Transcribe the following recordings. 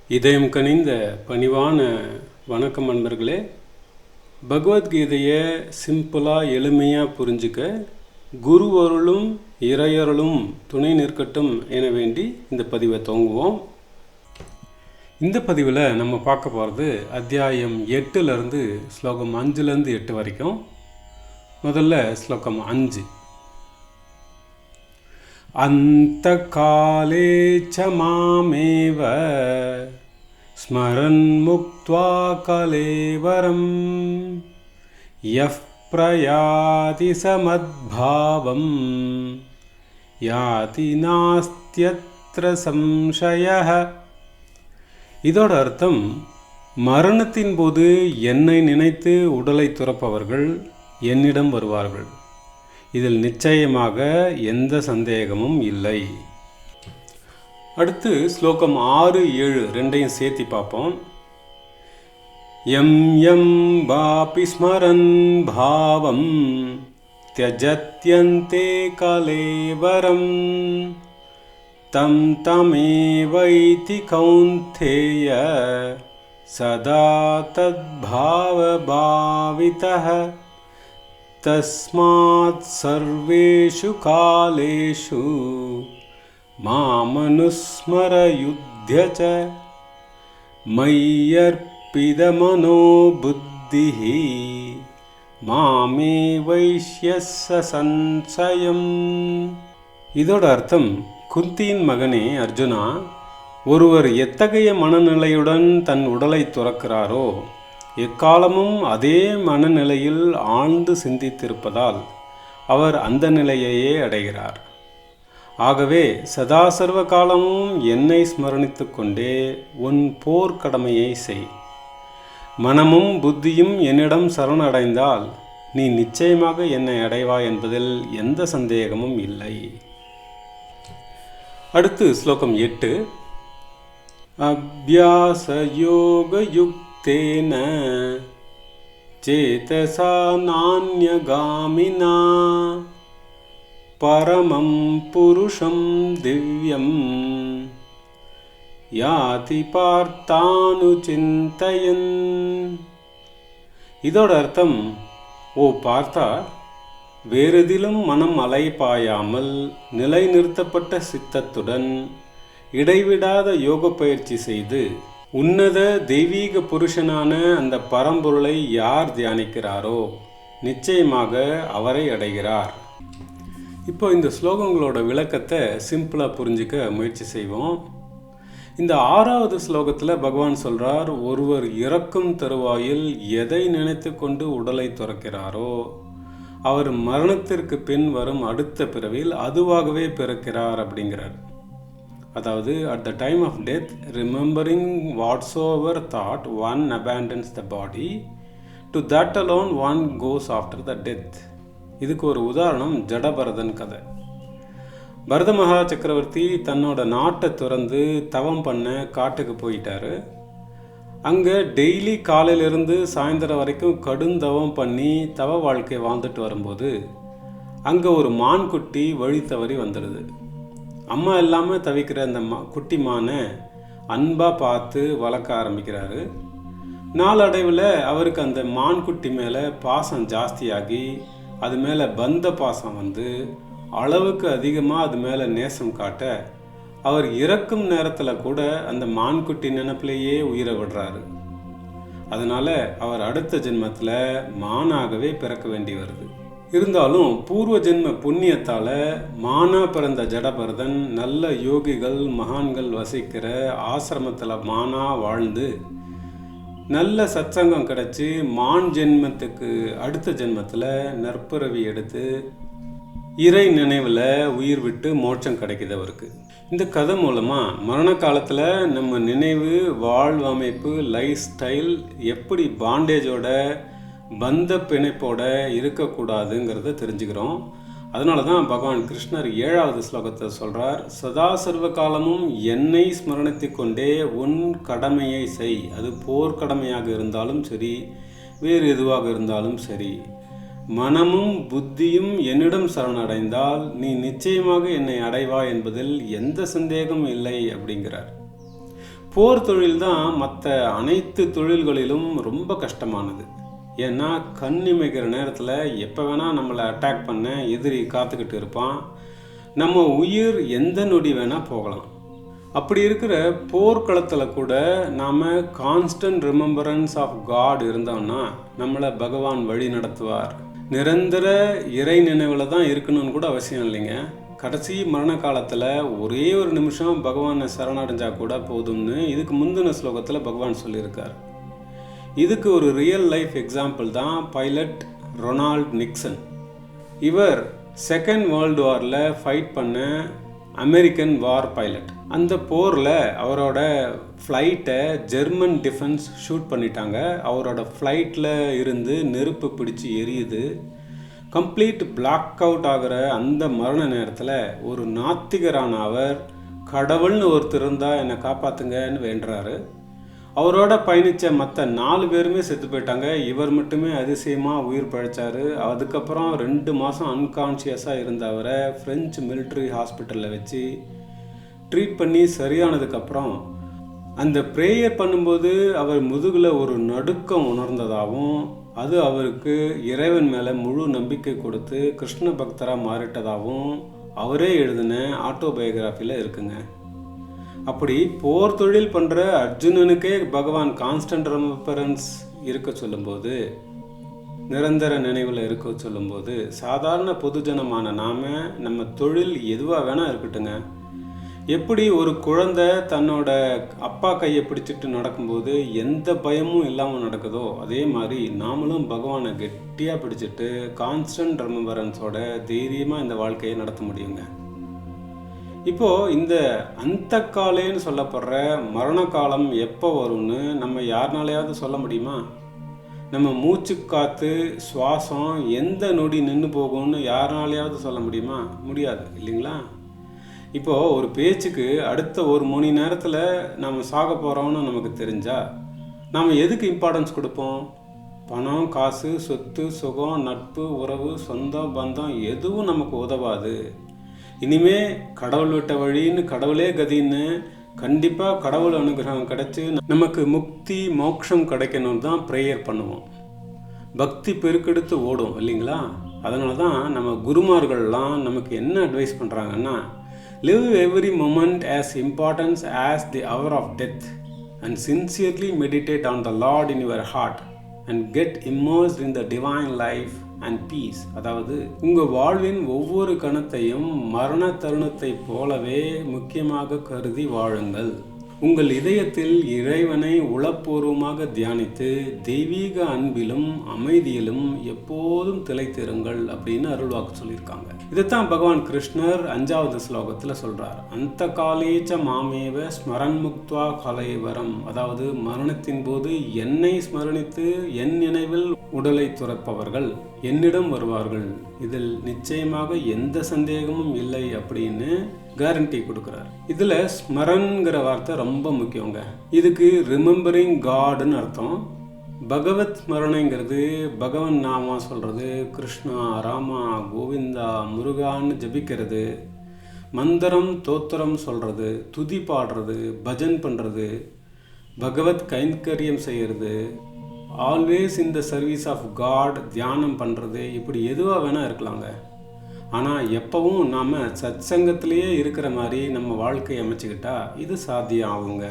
இதயம் கனிந்த பணிவான வணக்கம் நண்பர்களே. பகவத்கீதையை சிம்பிளாக எளிமையாக புரிஞ்சுக்க குருவருளும் இறையருளும் துணை நிற்கட்டும் என வேண்டி இந்த பதிவை துவங்குவோம். இந்த பதிவில் நம்ம பார்க்க போகிறது அத்தியாயம் 8லேருந்து ஸ்லோகம் 5லேருந்து 8 வரைக்கும். முதல்ல ஸ்லோகம் 5. அந்தகாலே ச மாமேவ ஸ்மரன் முக்த்வா கலேவரம் யஃப் பிரயாதி சமத்பாவம் யாதி நாஸ்த்யத்ர சம்சயः. இதோட அர்த்தம், மரணத்தின் போது என்னை நினைத்து உடலை துறப்பவர்கள் என்னிடம் வருவார்கள். இதில் நிச்சயமாக எந்த சந்தேகமும் இல்லை. அடுத்து ஸ்லோகம் 6, 7 ரெண்டையும் சேர்த்து பார்ப்போம். யம் யம் வாபி ஸ்மரன் பாவம் த்யஜத்யந்தே கலேவரம் தம் தமேவைதி கௌந்தேய சதா தத்பாவ பாவிதः. தஸ்மாத் சர்வேஷு காலேஷு மாமனுஸ்மர யுத்யச மய்யர்ப்பிதமனோ புத்திஹி மாமே வைஷ்யஸ்ஸ சம்சயம். இதோட அர்த்தம், குந்தியின் மகனே அர்ஜுனா, ஒருவர் எத்தகைய மனநிலையுடன் தன் உடலை துறக்கிறாரோ எக்காலமும் அதே மனநிலையில் ஆழ்ந்து சிந்தித்திருப்பதால் அவர் அந்த நிலையையே அடைகிறார். ஆகவே சதாசர்வ காலமும் என்னை ஸ்மரணித்து கொண்டே உன் போர்க்கடமையை செய். மனமும் புத்தியும் என்னிடம் சரணடைந்தால் நீ நிச்சயமாக என்னை அடைவாய் என்பதில் எந்த சந்தேகமும் இல்லை. அடுத்து ஸ்லோகம் 8. அப்யாச யோக யுக்தேன சேதசா நான்யகாமினா பரமம் புருஷம் திவ்யம் யாதி பார்த்தானு சிந்தயன். இதோட அர்த்தம், ஓ பார்த்தா, வேறெதிலும் மனம் அலைபாயாமல் நிலைநிறுத்தப்பட்ட சித்தத்துடன் இடைவிடாத யோக பயிற்சி செய்து உன்னத தெய்வீக புருஷனான அந்த பரம்பொருளை யார் தியானிக்கிறாரோ நிச்சயமாக அவரை அடைகிறார். இப்போ இந்த ஸ்லோகங்களோட விளக்கத்தை சிம்பிளாக புரிஞ்சிக்க முயற்சி செய்வோம். இந்த 6வது ஸ்லோகத்தில் பகவான் சொல்கிறார், ஒருவர் இறக்கும் தருவாயில் எதை நினைத்து கொண்டு உடலை துறக்கிறாரோ அவர் மரணத்திற்கு பின் வரும் அடுத்த பிறவியில் அதுவாகவே பிறக்கிறார் அப்படிங்கிறார். அதாவது, at the time of death, remembering whatsoever thought, one abandons the body. To that alone one goes after the death. இதுக்கு ஒரு உதாரணம் ஜடபரதன் கதை. பரத மகா சக்கரவர்த்தி தன்னோட நாட்டை துறந்து தவம் பண்ண காட்டுக்கு போயிட்டாரு. அங்கே டெய்லி காலையிலிருந்து சாயந்தரம் வரைக்கும் கடுந்தவம் பண்ணி தவ வாழ்க்கை வாழ்ந்துட்டு வரும்போது அங்கே ஒரு மான் குட்டி வழி தவறி வந்துடுது. அம்மா இல்லாமல் தவிக்கிற அந்த குட்டி மானை அன்பாக பார்த்து வளர்க்க ஆரம்பிக்கிறாரு. நாளடைவில் அவருக்கு அந்த மான்குட்டி மேலே பாசம் ஜாஸ்தியாகி அது மேலே பந்த பாசம் வந்து அளவுக்கு அதிகமாக அது மேலே நேசம் காட்ட அவர் இறக்கும் நேரத்தில் கூட அந்த மான்குட்டி நினைப்பிலேயே உயிரை விடுறாரு. அதனால் அவர் அடுத்த ஜென்மத்தில் மானாகவே பிறக்க வேண்டி வருது. இருந்தாலும் பூர்வ ஜென்ம புண்ணியத்தால் மானா பிறந்த ஜடபரதன் நல்ல யோகிகள் மகான்கள் வசிக்கிற ஆசிரமத்தில் மானா வாழ்ந்து நல்ல சத்சங்கம் கிடச்சி மான் ஜென்மத்துக்கு அடுத்த ஜென்மத்தில் நற்பிறவி எடுத்து இறை நினைவில் உயிர் விட்டு மோட்சம் கிடைக்குது அவருக்கு. இந்த கதை மூலமாக மரண காலத்தில் நம்ம நினைவு, வாழ்வமைப்பு, லைஃப் ஸ்டைல் எப்படி பாண்டேஜோட பந்த பிணைப்போட இருக்கக்கூடாதுங்கிறத தெரிஞ்சுக்கிறோம். அதனால தான் பகவான் கிருஷ்ணர் 7வது ஸ்லோகத்தை சொல்கிறார், சதா சர்வ காலமும் என்னை ஸ்மரணித்து கொண்டே உன் கடமையை செய். அது போர்க்கடமையாக இருந்தாலும் சரி, வேறு எதுவாக இருந்தாலும் சரி. மனமும் புத்தியும் என்னிடம் சரணடைந்தால் நீ நிச்சயமாக என்னை அடைவாய் என்பதில் எந்த சந்தேகமும் இல்லை அப்படிங்கிறார். போர் தொழில் தான் மற்ற அனைத்து தொழில்களிலும் ரொம்ப கஷ்டமானது. ஏன்னா கண்ணிமைக்கிற நேரத்தில் எப்போ வேணால் நம்மளை அட்டாக் பண்ண எதிரி காத்துக்கிட்டு இருப்பான். நம்ம உயிர் எந்த நொடி வேணால் போகலாம். அப்படி இருக்கிற போர்க்களத்தில் கூட நாம் கான்ஸ்டன்ட் ரிமெம்பரன்ஸ் ஆஃப் காட் இருந்தோம்னா நம்மளை பகவான் வழி நடத்துவார். நிரந்தர இறை நினைவில் தான் இருக்கணும்னு கூட அவசியம் இல்லைங்க. கடைசி மரண காலத்தில் ஒரே ஒரு நிமிஷம் பகவானை சரணடைஞ்சா கூட போதும்னு இதுக்கு முந்தின ஸ்லோகத்தில் பகவான் சொல்லியிருக்கார். இதுக்கு ஒரு ரியல் லைஃப் எக்ஸாம்பிள் தான் பைலட் ரொனால்ட் நிக்சன். இவர் செகண்ட் வேர்ல்டு வாரில் ஃபைட் பண்ண அமெரிக்கன் வார் பைலட். அந்த போரில் அவரோட ஃப்ளைட்டை ஜெர்மன் டிஃபென்ஸ் ஷூட் பண்ணிட்டாங்க. அவரோட ஃப்ளைட்டில் இருந்து நெருப்பு பிடிச்சி எரியுது. கம்ப்ளீட் பிளாக் அவுட் ஆகிற அந்த மரண நேரத்தில் ஒரு நாத்திகரான அவர் கடவுள்னு ஒருத்தர் இருந்தால் என்னை காப்பாற்றுங்கன்னு வேண்டுறாரு. அவரோட பயணித்த மற்ற 4 பேருமே செத்து போயிட்டாங்க. இவர் மட்டுமே அதிசயமாக உயிர் பழைச்சார். அதுக்கப்புறம் 2 மாதம் அன்கான்ஷியஸாக இருந்த அவரை ஃப்ரெஞ்சு மிலிட்ரி ஹாஸ்பிட்டலில் வச்சு ட்ரீட் பண்ணி சரியானதுக்கப்புறம் அந்த ப்ரேயர் பண்ணும்போது அவர் முதுகில் ஒரு நடுக்கம் உணர்ந்ததாகவும் அது அவருக்கு இறைவன் மேலே முழு நம்பிக்கை கொடுத்து கிருஷ்ண பக்தராக மாறிட்டதாகவும் அவரே எழுதின ஆட்டோபயோகிராஃபியில் இருக்குங்க. அப்படி போர் தொழில் பண்ணுற அர்ஜுனனுக்கே பகவான் கான்ஸ்டன்ட் ரெம்பரன்ஸ் இருக்க சொல்லும்போது, நிரந்தர நினைவில் இருக்க சொல்லும்போது, சாதாரண பொதுஜனமான நம்ம தொழில் எதுவாக வேணால் இருக்கட்டுங்க. எப்படி ஒரு குழந்தை தன்னோட அப்பா கையை பிடிச்சிட்டு நடக்கும்போது எந்த பயமும் இல்லாமல் நடக்குதோ, அதே மாதிரி நாமளும் பகவானை கெட்டியாக பிடிச்சிட்டு கான்ஸ்டன்ட் ரெம்பரன்ஸோட தைரியமாக இந்த வாழ்க்கையை நடத்த முடியுங்க. இப்போது இந்த அந்த காலேன்னு சொல்லப்படுற மரண காலம் எப்போ வரும்னு நம்ம யாருனாலையாவது சொல்ல முடியுமா? நம்ம மூச்சு காற்று சுவாசம் எந்த நொடி நின்று போகும்னு யாருனாலையாவது சொல்ல முடியுமா? முடியாது இல்லைங்களா? இப்போது ஒரு பேச்சுக்கு அடுத்த 1 மணி நேரத்தில் நம்ம சாக போகிறோம்னு நமக்கு தெரிஞ்சால் நாம் எதுக்கு இம்பார்ட்டன்ஸ் கொடுப்போம்? பணம், காசு, சொத்து, சுகம், நட்பு, உறவு, சொந்தம், பந்தம் எதுவும் நமக்கு உதவாது. இனிமே கடவுள் விட்ட வழின்னு கடவுளே கதின்னு கண்டிப்பாக கடவுள் அனுகிரகம் கிடைச்சி நமக்கு முக்தி மோட்சம் கிடைக்கணும்னு தான் ப்ரேயர் பண்ணுவோம். பக்தி பெருக்கெடுத்து ஓடும் இல்லைங்களா? அதனால தான் நம்ம குருமார்கள்லாம் நமக்கு என்ன அட்வைஸ் பண்ணுறாங்கன்னா, live every moment as important as the hour of death and sincerely meditate on the Lord in your heart and get immersed in the divine life and peace. அதாவது உங்கள் வாழ்வின் ஒவ்வொரு கணத்தையும் மரண தருணத்தை போலவே முக்கியமாக கருதி வாழுங்கள். உங்கள் இதயத்தில் இறைவனை உளப்பூர்வமாக தியானித்து தெய்வீக அன்பிலும் அமைதியிலும் எப்போதும் திளைத்திருங்கள் அப்படின்னு அருள்வாக்கு சொல்லியிருக்காங்க. இதைத்தான் பகவான் கிருஷ்ணர் 5வது ஸ்லோகத்தில் சொல்றார். அந்த காலேச்ச மாமேவ ஸ்மரன் முக்த்வா கலைவரம். அதாவது மரணத்தின் போது என்னை ஸ்மரணித்து என் நினைவில் உடலை துறப்பவர்கள் என்னிடம் வருவார்கள். இதில் நிச்சயமாக எந்த சந்தேகமும் இல்லை அப்படின்னு கேரண்டி கொடுக்குறார். இதில் ஸ்மரன்கிற வார்த்தை ரொம்ப முக்கியங்க. இதுக்கு ரிமெம்பரிங் காட்னு அர்த்தம். பகவத் ஸ்மரணைங்கிறது பகவன் நாமா சொல்கிறது, கிருஷ்ணா, ராமா, கோவிந்தா, முருகான்னு ஜபிக்கிறது, மந்திரம் தோத்திரம் சொல்கிறது, துதி பாடுறது, பஜன் பண்ணுறது, பகவத் கைங்கரியம் செய்கிறது, always in the service of god தியானம் பண்ணுறது, இப்படி எதுவாக வேணால் இருக்கலாங்க. ஆனால் எப்பவும் நாம் சத் சங்கத்திலேயே இருக்கிற மாதிரி நம்ம வாழ்க்கையை அமைச்சுக்கிட்டா இது சாத்தியம் ஆகுங்க.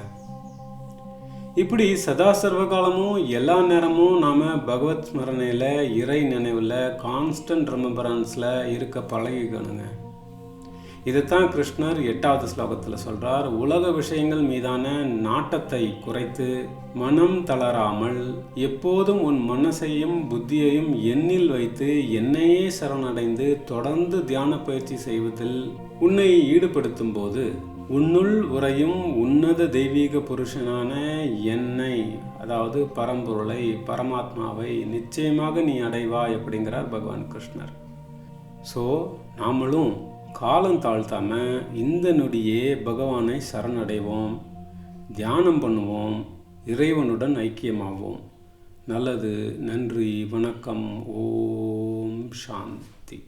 இப்படி சதா சர்வகாலமும் எல்லா நேரமும் நாம் பகவத் ஸ்மரணையில் இறை நினைவில் கான்ஸ்டன்ட் ரெம்பரன்ஸில் இருக்க பழகிக்கணுங்க. இதைத்தான் கிருஷ்ணர் 8வது ஸ்லோகத்தில் சொல்கிறார். உலக விஷயங்கள் மீதான நாட்டத்தை குறைத்து மனம் தளராமல் எப்போதும் உன் மனசையும் புத்தியையும் எண்ணில் வைத்து என்னையே சரணடைந்து தொடர்ந்து தியான பயிற்சி செய்வதில் உன்னை ஈடுபடுத்தும் போது உன்னுள் உறையும் உன்னத தெய்வீக புருஷனான என்னை, அதாவது பரம்பொருளை, பரமாத்மாவை நிச்சயமாக நீ அடைவாய் அப்படிங்கிறார் பகவான் கிருஷ்ணர். ஸோ நாமளும் காலம் தாழ்த்தாம இந்த நொடியே பகவானை சரணடைவோம், தியானம் பண்ணுவோம், இறைவனுடன் ஐக்கியமாவோம். நல்லது. நன்றி. வணக்கம். ஓம் சாந்தி.